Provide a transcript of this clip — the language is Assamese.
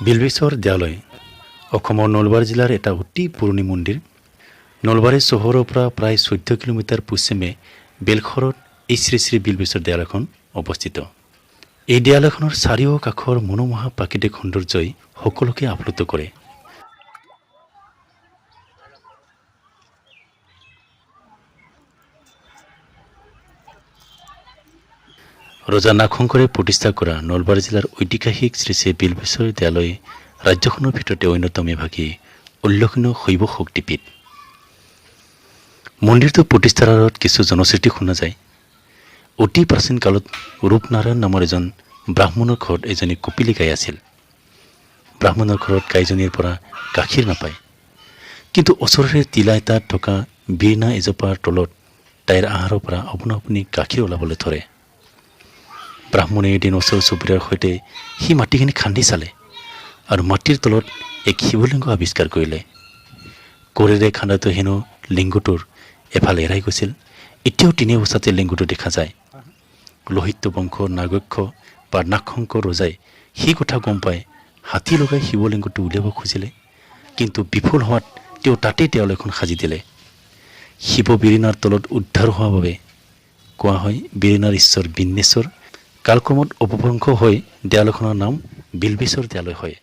বিল্বেশ্বৰ দেৱালয় অসমৰ নলবাৰী জিলাৰ এটা অতি পুৰণি মন্দিৰ। নলবাৰী চহৰৰ পৰা প্ৰায় 14 কিলোমিটাৰ পশ্চিমে বেলশৰত এই শ্ৰী শ্ৰী বিল্বেশ্বৰ দেৱালয়খন অৱস্থিত। এই দেৱালয়খনৰ চাৰিও কাষৰ মনোমোহা প্ৰাকৃতিক সৌন্দৰ্যই সকলোকে আপ্লুত কৰে। ৰজা নাগশংকৰে প্ৰতিষ্ঠা কৰা নলবাৰী জিলাৰ ঐতিহাসিক শ্ৰী শ্ৰী বিল্বেশ্বৰ দেৱালয় ৰাজ্যখনৰ ভিতৰতে অন্যতম এভাগী উল্লেখনীয় শৈৱ শক্তিপীঠ। মন্দিৰটো প্ৰতিষ্ঠাৰ আঁৰত কিছু জনশ্ৰুতি শুনা যায়। অতি প্ৰাচীন কালত ৰূপনাৰায়ণ নামৰ এজন ব্ৰাহ্মণৰ ঘৰত এজনী কপিলী গাই আছিল। ব্ৰাহ্মণৰ ঘৰত গাইজনীৰ পৰা গাখীৰ নাপায়, কিন্তু ওচৰৰে তিলা এটাত থকা বীৰণা এজোপাৰ তলত তাইৰ আহাৰৰ পৰা আপোনা আপুনি গাখীৰ ওলাবলৈ ধৰে। ব্ৰাহ্মণে এদিন ওচৰ চুবুৰীয়াৰ সৈতে সেই মাটিখিনি খান্দি চালে আৰু মাটিৰ তলত এক শিৱলিংগ আৱিষ্কাৰ কৰিলে। কোৰেৰে খান্দাটো হেনো লিংগটোৰ এফালে এৰাই গৈছিল। এতিয়াও 3 অৱস্থাতে লিংগটো দেখা যায়। লোহিত বংশৰ নাগক্ষ বা নাগশংকৰ ৰজাই সেই কথা গম পাই হাতী লগাই শিৱলিংগটো উলিয়াব খুজিলে, কিন্তু বিফল হোৱাত তেওঁ তাতেই দেৱালয়খন সাজি দিলে। শিৱ বীৰণাৰ তলত উদ্ধাৰ হোৱাৰ বাবে কোৱা হয় বীৰণাৰ ঈশ্বৰ বিন্নেশ্বৰ। কালক্ৰমত অপভ্ৰংশ হৈ দেৱালয়খনৰ নাম বিল্বেশ্বৰ দেৱালয় হয়।